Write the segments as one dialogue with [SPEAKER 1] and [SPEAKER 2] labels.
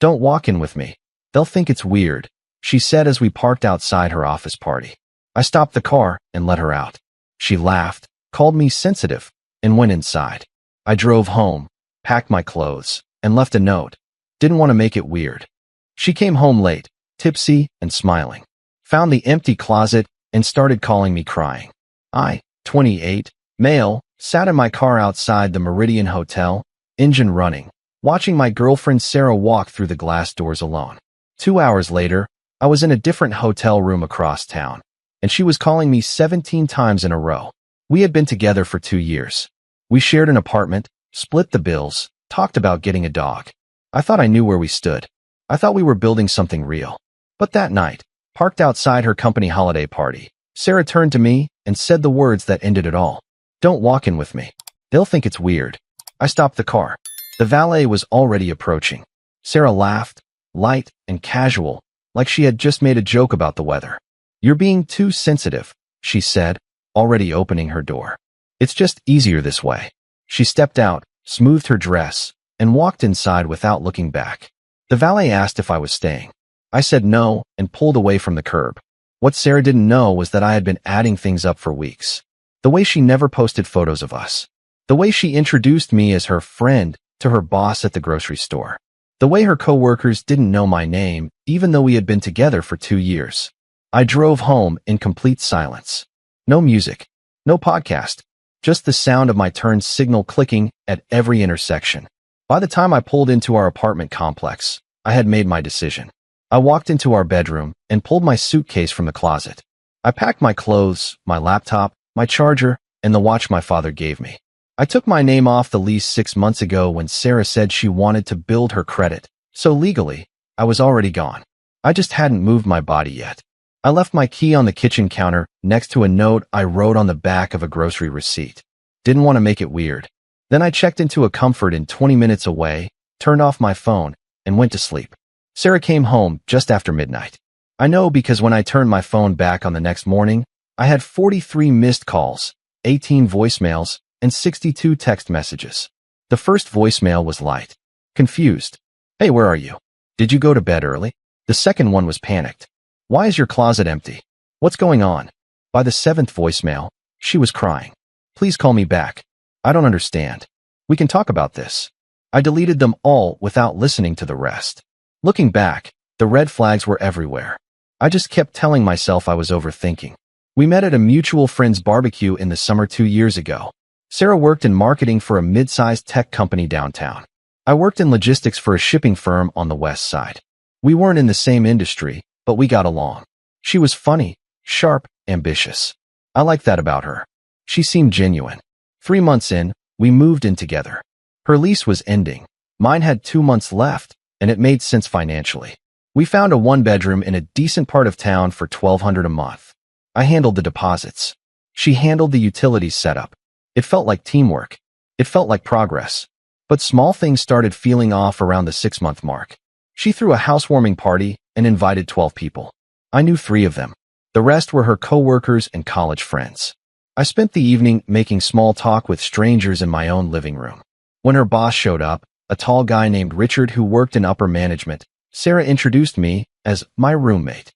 [SPEAKER 1] Don't walk in with me. They'll think it's weird, she said as we parked outside her office party. I stopped the car and let her out. She laughed, called me sensitive, and went inside. I drove home, packed my clothes, and left a note. Didn't want to make it weird. She came home late, tipsy and smiling. Found the empty closet and started calling me crying. I, 28, male, sat in my car outside the Meridian Hotel, engine running, watching my girlfriend Sarah walk through the glass doors alone. 2 hours later, I was in a different hotel room across town, and she was calling me 17 times in a row. We had been together for 2 years. We shared an apartment, split the bills, talked about getting a dog. I thought I knew where we stood. I thought we were building something real. But that night, parked outside her company holiday party, Sarah turned to me and said the words that ended it all. Don't walk in with me. They'll think it's weird. I stopped the car. The valet was already approaching. Sarah laughed, light and casual, like she had just made a joke about the weather. You're being too sensitive, she said, already opening her door. It's just easier this way. She stepped out, smoothed her dress, and walked inside without looking back. The valet asked if I was staying. I said no and pulled away from the curb. What Sarah didn't know was that I had been adding things up for weeks. The way she never posted photos of us. The way she introduced me as her friend to her boss at the grocery store. The way her coworkers didn't know my name, even though we had been together for 2 years. I drove home in complete silence. No music, no podcast, just the sound of my turn signal clicking at every intersection. By the time I pulled into our apartment complex, I had made my decision. I walked into our bedroom and pulled my suitcase from the closet. I packed my clothes, my laptop, my charger, and the watch my father gave me. I took my name off the lease 6 months ago when Sarah said she wanted to build her credit, so legally, I was already gone. I just hadn't moved my body yet. I left my key on the kitchen counter next to a note I wrote on the back of a grocery receipt. Didn't want to make it weird. Then I checked into a Comfort Inn 20 minutes away, turned off my phone, and went to sleep. Sarah came home just after midnight. I know because when I turned my phone back on the next morning, I had 43 missed calls, 18 voicemails, and 62 text messages. The first voicemail was light. Confused. Hey, where are you? Did you go to bed early? The second one was panicked. Why is your closet empty? What's going on? By the 7th voicemail, she was crying. Please call me back. I don't understand. We can talk about this. I deleted them all without listening to the rest. Looking back, the red flags were everywhere. I just kept telling myself I was overthinking. We met at a mutual friend's barbecue in the summer 2 years ago. Sarah worked in marketing for a mid-sized tech company downtown. I worked in logistics for a shipping firm on the west side. We weren't in the same industry, but we got along. She was funny, sharp, ambitious. I liked that about her. She seemed genuine. 3 months in, we moved in together. Her lease was ending. Mine had 2 months left, and it made sense financially. We found a 1-bedroom in a decent part of town for $1,200 a month. I handled the deposits. She handled the utilities setup. It felt like teamwork. It felt like progress. But small things started feeling off around the 6-month mark. She threw a housewarming party and invited 12 people. I knew 3 of them. The rest were her coworkers and college friends. I spent the evening making small talk with strangers in my own living room. When her boss showed up, a tall guy named Richard who worked in upper management, Sarah introduced me as my roommate.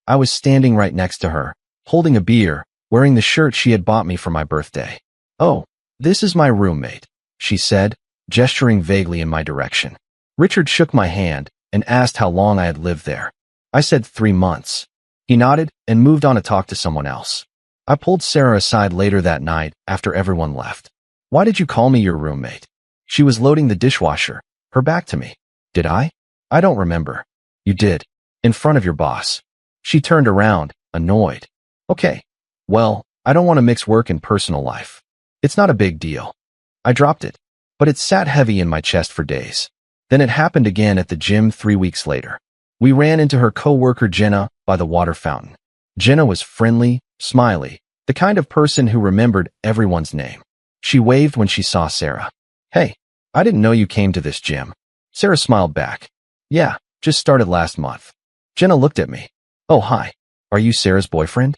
[SPEAKER 1] I was standing right next to her, holding a beer, wearing the shirt she had bought me for my birthday. Oh, this is my roommate, she said, gesturing vaguely in my direction. Richard shook my hand and asked how long I had lived there. I said 3 months. He nodded and moved on to talk to someone else. I pulled Sarah aside later that night after everyone left. Why did you call me your roommate? She was loading the dishwasher, her back to me. Did I? I don't remember. You did. In front of your boss. She turned around, annoyed. Okay. Well, I don't want to mix work and personal life. It's not a big deal. I dropped it, but it sat heavy in my chest for days. Then it happened again at the gym 3 weeks later. We ran into her coworker Jenna by the water fountain. Jenna was friendly, smiley, the kind of person who remembered everyone's name. She waved when she saw Sarah. Hey, I didn't know you came to this gym. Sarah smiled back. Yeah, just started last month. Jenna looked at me. Oh, hi. Are you Sarah's boyfriend?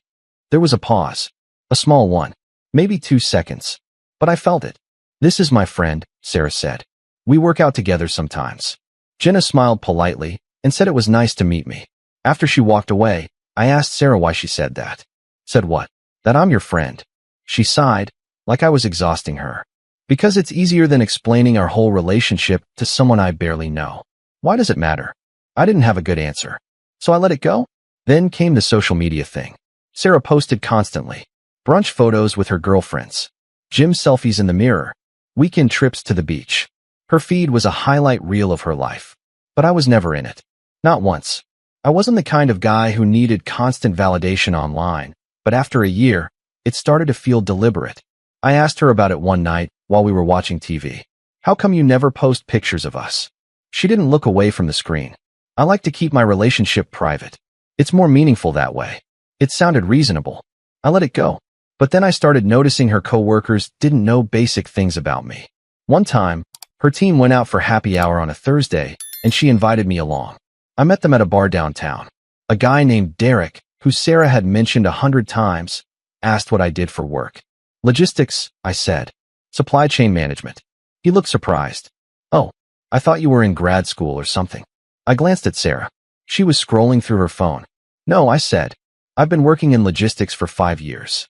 [SPEAKER 1] There was a pause. A small one. Maybe 2 seconds. But I felt it. This is my friend, Sarah said. We work out together sometimes. Jenna smiled politely and said it was nice to meet me. After she walked away, I asked Sarah why she said that. Said what? That I'm your friend. She sighed, like I was exhausting her. Because it's easier than explaining our whole relationship to someone I barely know. Why does it matter? I didn't have a good answer. So I let it go. Then came the social media thing. Sarah posted constantly. Brunch photos with her girlfriends. Gym selfies in the mirror. Weekend trips to the beach. Her feed was a highlight reel of her life. But I was never in it. Not once. I wasn't the kind of guy who needed constant validation online, but after a year, it started to feel deliberate. I asked her about it one night while we were watching TV. How come you never post pictures of us? She didn't look away from the screen. I like to keep my relationship private. It's more meaningful that way. It sounded reasonable. I let it go. But then I started noticing her coworkers didn't know basic things about me. One time, her team went out for happy hour on a Thursday, and she invited me along. I met them at a bar downtown. A guy named Derek, who Sarah had mentioned 100 times, asked what I did for work. Logistics, I said. Supply chain management. He looked surprised. Oh, I thought you were in grad school or something. I glanced at Sarah. She was scrolling through her phone. No, I said. I've been working in logistics for 5 years.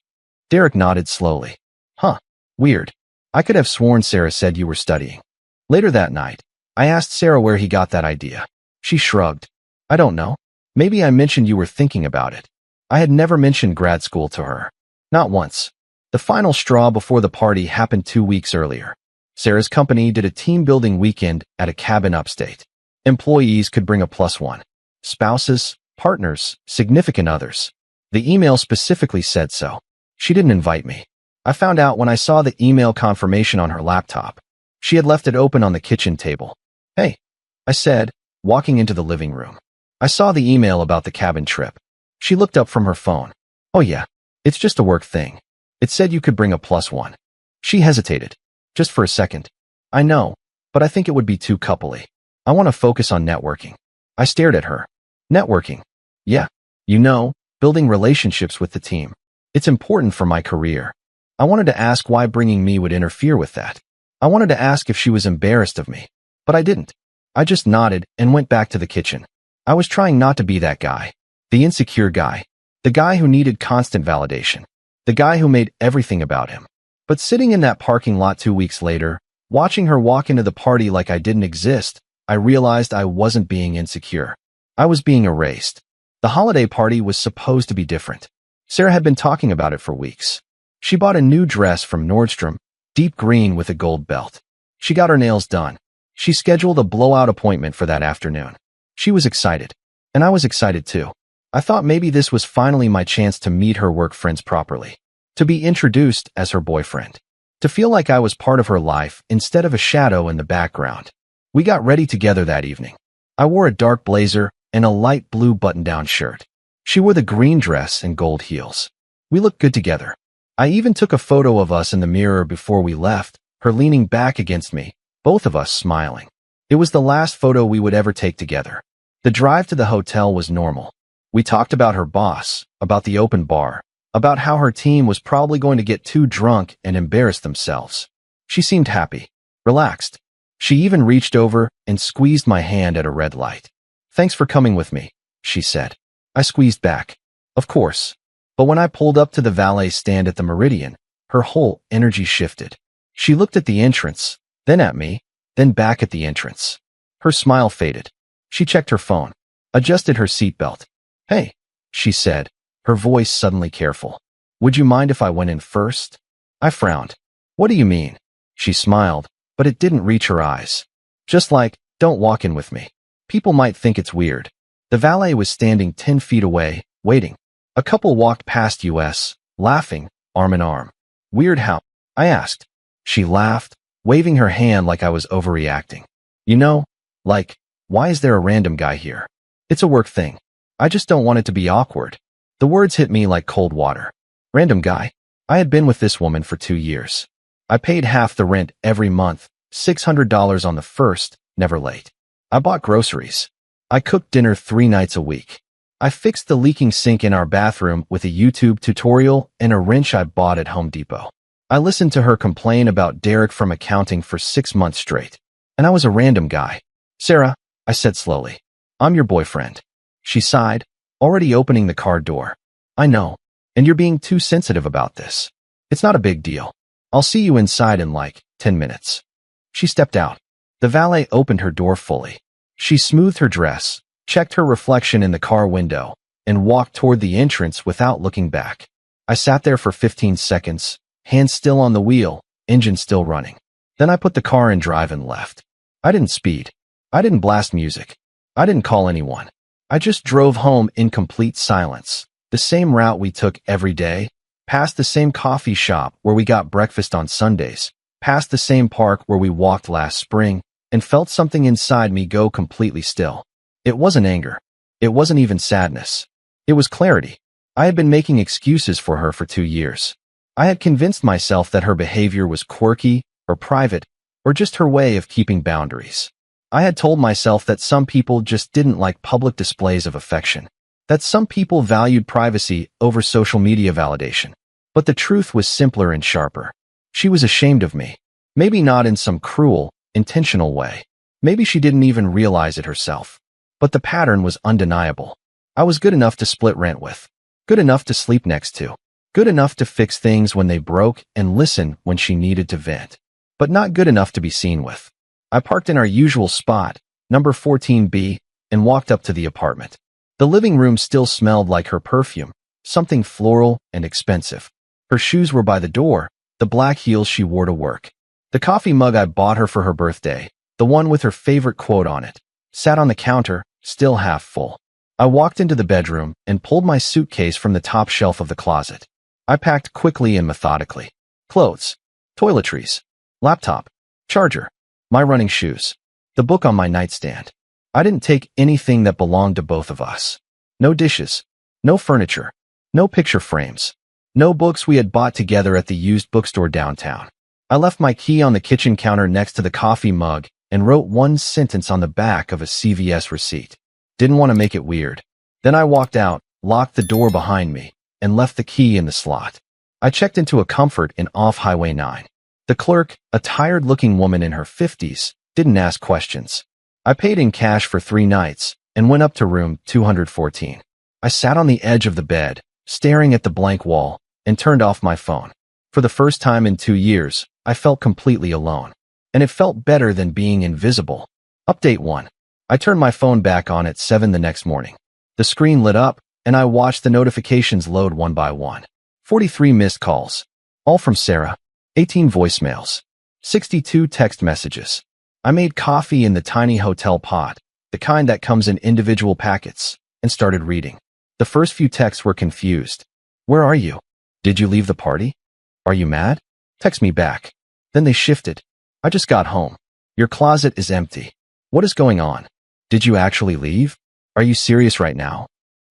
[SPEAKER 1] Derek nodded slowly. Huh, weird. I could have sworn Sarah said you were studying. Later that night, I asked Sarah where he got that idea. She shrugged. I don't know. Maybe I mentioned you were thinking about it. I had never mentioned grad school to her. Not once. The final straw before the party happened 2 weeks earlier. Sarah's company did a team-building weekend at a cabin upstate. Employees could bring a +1. Spouses, partners, significant others. The email specifically said so. She didn't invite me. I found out when I saw the email confirmation on her laptop. She had left it open on the kitchen table. Hey, I said, walking into the living room. I saw the email about the cabin trip. She looked up from her phone. Oh yeah, it's just a work thing. It said you could bring a +1. She hesitated. Just for a second. I know, but I think it would be too coupley. I want to focus on networking. I stared at her. Networking. Yeah, you know, building relationships with the team. It's important for my career. I wanted to ask why bringing me would interfere with that. I wanted to ask if she was embarrassed of me, but I didn't. I just nodded and went back to the kitchen. I was trying not to be that guy. The insecure guy. The guy who needed constant validation. The guy who made everything about him. But sitting in that parking lot 2 weeks later, watching her walk into the party like I didn't exist, I realized I wasn't being insecure. I was being erased. The holiday party was supposed to be different. Sarah had been talking about it for weeks. She bought a new dress from Nordstrom, deep green with a gold belt. She got her nails done. She scheduled a blowout appointment for that afternoon. She was excited. And I was excited too. I thought maybe this was finally my chance to meet her work friends properly. To be introduced as her boyfriend. To feel like I was part of her life instead of a shadow in the background. We got ready together that evening. I wore a dark blazer and a light blue button-down shirt. She wore the green dress and gold heels. We looked good together. I even took a photo of us in the mirror before we left, her leaning back against me, both of us smiling. It was the last photo we would ever take together. The drive to the hotel was normal. We talked about her boss, about the open bar, about how her team was probably going to get too drunk and embarrass themselves. She seemed happy, relaxed. She even reached over and squeezed my hand at a red light. Thanks for coming with me, she said. I squeezed back. Of course. But when I pulled up to the valet stand at the Meridian, her whole energy shifted. She looked at the entrance, then at me, then back at the entrance. Her smile faded. She checked her phone, adjusted her seatbelt. Hey, she said, her voice suddenly careful. Would you mind if I went in first? I frowned. What do you mean? She smiled, but it didn't reach her eyes. Just like, don't walk in with me. People might think it's weird. The valet was standing 10 feet away, waiting. A couple walked past us, laughing, arm in arm. Weird how? I asked. She laughed, waving her hand like I was overreacting. You know, like, why is there a random guy here? It's a work thing. I just don't want it to be awkward. The words hit me like cold water. Random guy. I had been with this woman for 2 years. I paid half the rent every month, $600 on the first, never late. I bought groceries. I cooked dinner 3 nights a week. I fixed the leaking sink in our bathroom with a YouTube tutorial and a wrench I bought at Home Depot. I listened to her complain about Derek from accounting for 6 months straight. And I was a random guy. Sarah, I said slowly. I'm your boyfriend. She sighed, already opening the car door. I know, and you're being too sensitive about this. It's not a big deal. I'll see you inside in like 10 minutes. She stepped out. The valet opened her door fully. She smoothed her dress, checked her reflection in the car window, and walked toward the entrance without looking back. I sat there for 15 seconds, hands still on the wheel, engine still running. Then I put the car in drive and left. I didn't speed. I didn't blast music. I didn't call anyone. I just drove home in complete silence, the same route we took every day, past the same coffee shop where we got breakfast on Sundays, past the same park where we walked last spring, and felt something inside me go completely still. It wasn't anger. It wasn't even sadness. It was clarity. I had been making excuses for her for 2 years. I had convinced myself that her behavior was quirky or private or just her way of keeping boundaries. I had told myself that some people just didn't like public displays of affection, that some people valued privacy over social media validation. But the truth was simpler and sharper. She was ashamed of me. Maybe not in some cruel, intentional way. Maybe she didn't even realize it herself. But the pattern was undeniable. I was good enough to split rent with, good enough to sleep next to, good enough to fix things when they broke and listen when she needed to vent, but not good enough to be seen with. I parked in our usual spot, number 14B, and walked up to the apartment. The living room still smelled like her perfume, something floral and expensive. Her shoes were by the door, the black heels she wore to work. The coffee mug I bought her for her birthday, the one with her favorite quote on it, sat on the counter, still half full. I walked into the bedroom and pulled my suitcase from the top shelf of the closet. I packed quickly and methodically. Clothes, toiletries, laptop, charger, my running shoes, the book on my nightstand. I didn't take anything that belonged to both of us. No dishes, no furniture, no picture frames, no books we had bought together at the used bookstore downtown. I left my key on the kitchen counter next to the coffee mug and wrote one sentence on the back of a CVS receipt. Didn't want to make it weird. Then I walked out, locked the door behind me, and left the key in the slot. I checked into a Comfort Inn off Highway 9. The clerk, a tired-looking woman in her 50s, didn't ask questions. I paid in cash for 3 nights and went up to room 214. I sat on the edge of the bed, staring at the blank wall, and turned off my phone. For the first time in 2 years, I felt completely alone. And it felt better than being invisible. Update 1. I turned my phone back on at 7 the next morning. The screen lit up, and I watched the notifications load one by one. 43 missed calls. All from Sarah. 18 voicemails. 62 text messages. I made coffee in the tiny hotel pot, the kind that comes in individual packets, and started reading. The first few texts were confused. Where are you? Did you leave the party? Are you mad? Text me back. Then they shifted. I just got home. Your closet is empty. What is going on? Did you actually leave? Are you serious right now?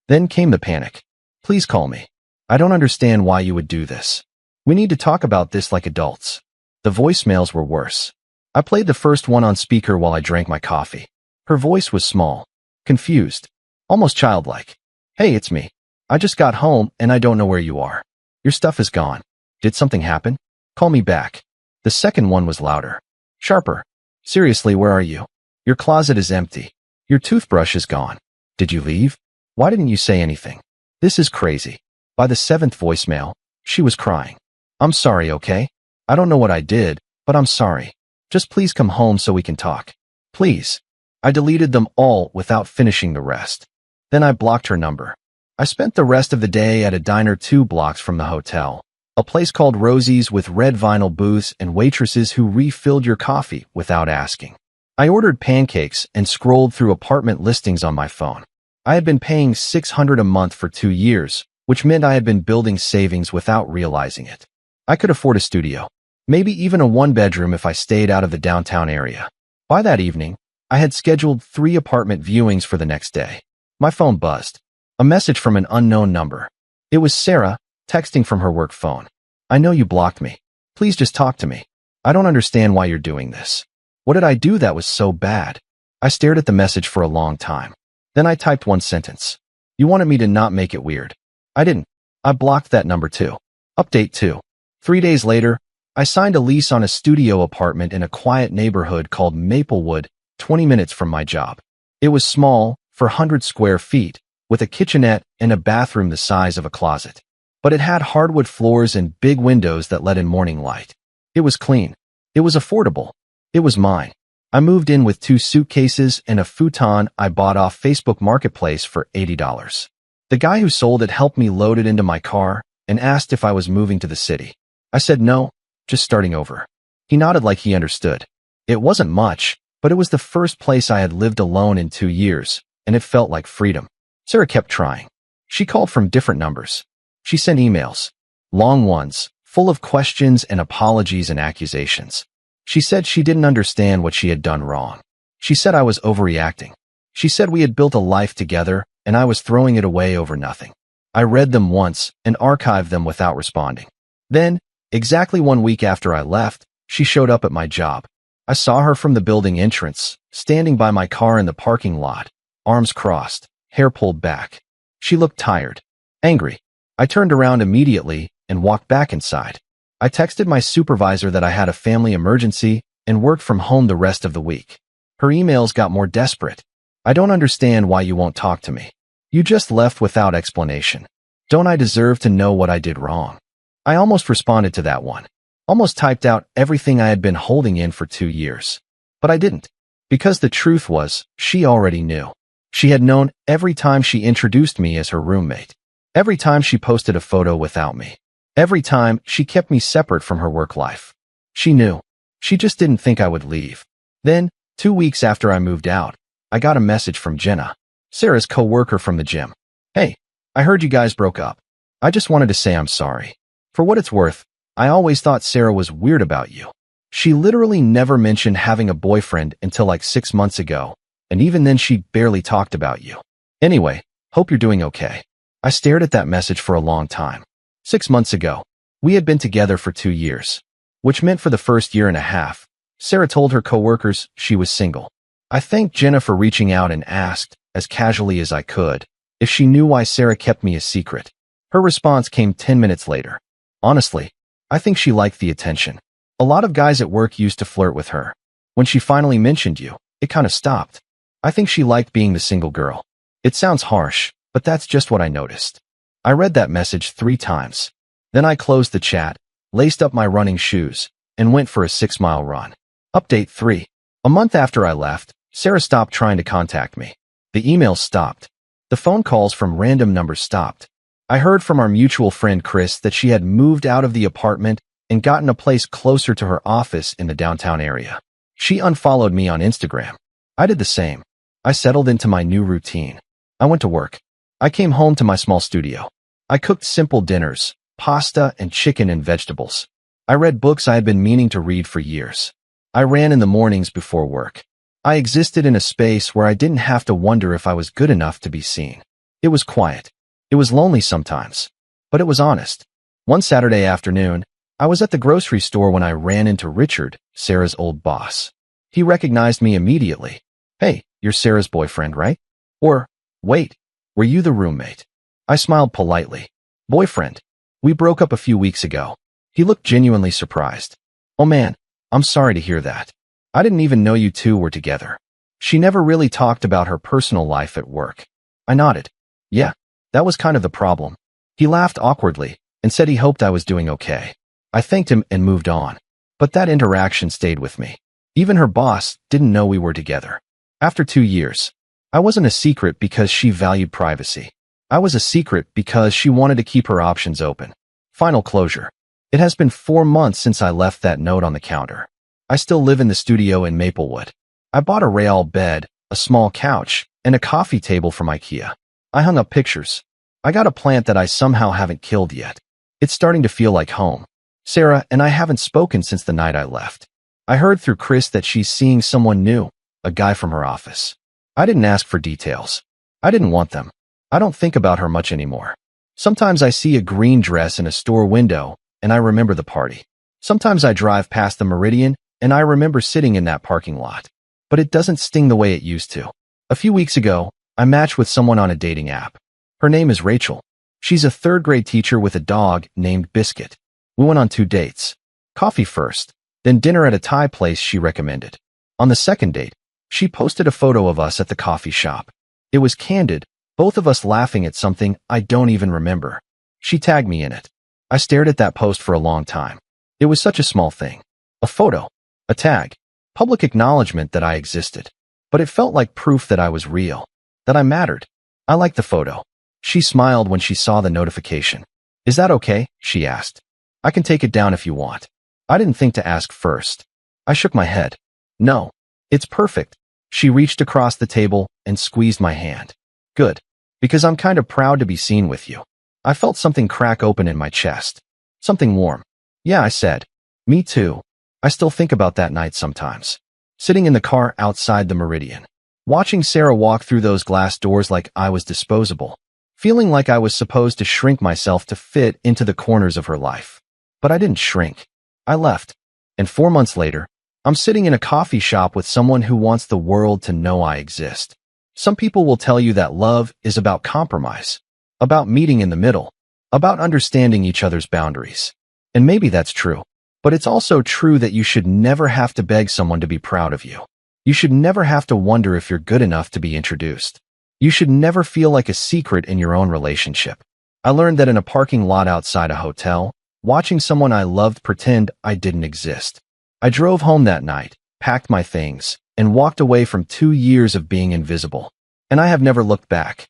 [SPEAKER 1] Then came the panic. Please call me. I don't understand why you would do this. We need to talk about this like adults. The voicemails were worse. I played the first one on speaker while I drank my coffee. Her voice was small, confused, almost childlike. Hey, it's me. I just got home and I don't know where you are. Your stuff is gone. Did something happen? Call me back. The second one was louder, sharper. Seriously, where are you? Your closet is empty. Your toothbrush is gone. Did you leave? Why didn't you say anything? This is crazy. By the 7th voicemail, she was crying. I'm sorry, okay? I don't know what I did, but I'm sorry. Just please come home so we can talk. Please. I deleted them all without finishing the rest. Then I blocked her number. I spent the rest of the day at a diner 2 blocks from the hotel, a place called Rosie's with red vinyl booths and waitresses who refilled your coffee without asking. I ordered pancakes and scrolled through apartment listings on my phone. I had been paying $600 a month for 2 years, which meant I had been building savings without realizing it. I could afford a studio, maybe even a 1-bedroom if I stayed out of the downtown area. By that evening, I had scheduled 3 apartment viewings for the next day. My phone buzzed. A message from an unknown number. It was Sarah, texting from her work phone. I know you blocked me. Please just talk to me. I don't understand why you're doing this. What did I do that was so bad? I stared at the message for a long time. Then I typed one sentence. You wanted me to not make it weird. I didn't. I blocked that number too. Update 2. 3 days later, I signed a lease on a studio apartment in a quiet neighborhood called Maplewood, 20 minutes from my job. It was small, for 100 square feet, with a kitchenette and a bathroom the size of a closet. But it had hardwood floors and big windows that let in morning light. It was clean. It was affordable. It was mine. I moved in with 2 suitcases and a futon I bought off Facebook Marketplace for $80. The guy who sold it helped me load it into my car and asked if I was moving to the city. I said no, just starting over. He nodded like he understood. It wasn't much, but it was the first place I had lived alone in 2 years, and it felt like freedom. Sarah kept trying. She called from different numbers. She sent emails. Long ones, full of questions and apologies and accusations. She said she didn't understand what she had done wrong. She said I was overreacting. She said we had built a life together, and I was throwing it away over nothing. I read them once and archived them without responding. Then, exactly 1 week after I left, she showed up at my job. I saw her from the building entrance, standing by my car in the parking lot, arms crossed, hair pulled back. She looked tired, angry. I turned around immediately and walked back inside. I texted my supervisor that I had a family emergency and worked from home the rest of the week. Her emails got more desperate. I don't understand why you won't talk to me. You just left without explanation. Don't I deserve to know what I did wrong? I almost responded to that one. Almost typed out everything I had been holding in for 2 years. But I didn't. Because the truth was, she already knew. She had known every time she introduced me as her roommate. Every time she posted a photo without me. Every time she kept me separate from her work life. She knew. She just didn't think I would leave. Then, 2 weeks after I moved out, I got a message from Jenna, Sarah's co-worker from the gym. Hey, I heard you guys broke up. I just wanted to say I'm sorry. For what it's worth, I always thought Sarah was weird about you. She literally never mentioned having a boyfriend until like 6 months ago, and even then she barely talked about you. Anyway, hope you're doing okay. I stared at that message for a long time. 6 months ago, we had been together for 2 years, which meant for the first year and a half, Sarah told her coworkers she was single. I thanked Jenna for reaching out and asked, as casually as I could, if she knew why Sarah kept me a secret. Her response came 10 minutes later. Honestly, I think she liked the attention. A lot of guys at work used to flirt with her. When she finally mentioned you, it kind of stopped. I think she liked being the single girl. It sounds harsh, but that's just what I noticed. I read that message 3 times. Then I closed the chat, laced up my running shoes, and went for a 6-mile run. Update 3. A month after I left, Sarah stopped trying to contact me. The emails stopped. The phone calls from random numbers stopped. I heard from our mutual friend Chris that she had moved out of the apartment and gotten a place closer to her office in the downtown area. She unfollowed me on Instagram. I did the same. I settled into my new routine. I went to work. I came home to my small studio. I cooked simple dinners, pasta and chicken and vegetables. I read books I had been meaning to read for years. I ran in the mornings before work. I existed in a space where I didn't have to wonder if I was good enough to be seen. It was quiet. It was lonely sometimes, but it was honest. One Saturday afternoon, I was at the grocery store when I ran into Richard, Sarah's old boss. He recognized me immediately. Hey, you're Sarah's boyfriend, right? Or, wait, were you the roommate? I smiled politely. Boyfriend. We broke up a few weeks ago. He looked genuinely surprised. Oh man, I'm sorry to hear that. I didn't even know you two were together. She never really talked about her personal life at work. I nodded. Yeah, that was kind of the problem. He laughed awkwardly and said he hoped I was doing okay. I thanked him and moved on. But that interaction stayed with me. Even her boss didn't know we were together. After 2 years, I wasn't a secret because she valued privacy. I was a secret because she wanted to keep her options open. Final closure. It has been 4 months since I left that note on the counter. I still live in the studio in Maplewood. I bought a rail bed, a small couch, and a coffee table from IKEA. I hung up pictures. I got a plant that I somehow haven't killed yet. It's starting to feel like home. Sarah and I haven't spoken since the night I left. I heard through Chris that she's seeing someone new, a guy from her office. I didn't ask for details. I didn't want them. I don't think about her much anymore. Sometimes I see a green dress in a store window, and I remember the party. Sometimes I drive past the Meridian, and I remember sitting in that parking lot. But it doesn't sting the way it used to. A few weeks ago, I matched with someone on a dating app. Her name is Rachel. She's a 3rd-grade teacher with a dog named Biscuit. We went on 2 dates. Coffee first, then dinner at a Thai place she recommended. On the second date, She posted a photo of us at the coffee shop. It was candid, both of us laughing at something I don't even remember. She tagged me in it. I stared at that post for a long time. It was such a small thing. A photo, a tag, public acknowledgement that I existed. But it felt like proof that I was real, that I mattered. I liked the photo. She smiled when she saw the notification. Is that okay? She asked. I can take it down if you want. I didn't think to ask first. I shook my head. No, it's perfect. She reached across the table and squeezed my hand. Good, because I'm kind of proud to be seen with you. I felt something crack open in my chest. Something warm. Yeah, I said. Me too. I still think about that night sometimes. Sitting in the car outside the Meridian. Watching Sarah walk through those glass doors like I was disposable. Feeling like I was supposed to shrink myself to fit into the corners of her life. But I didn't shrink. I left. And 4 months later, I'm sitting in a coffee shop with someone who wants the world to know I exist. Some people will tell you that love is about compromise, about meeting in the middle, about understanding each other's boundaries. And maybe that's true. But it's also true that you should never have to beg someone to be proud of you. You should never have to wonder if you're good enough to be introduced. You should never feel like a secret in your own relationship. I learned that in a parking lot outside a hotel, watching someone I loved pretend I didn't exist. I drove home that night, packed my things, and walked away from 2 years of being invisible. And I have never looked back.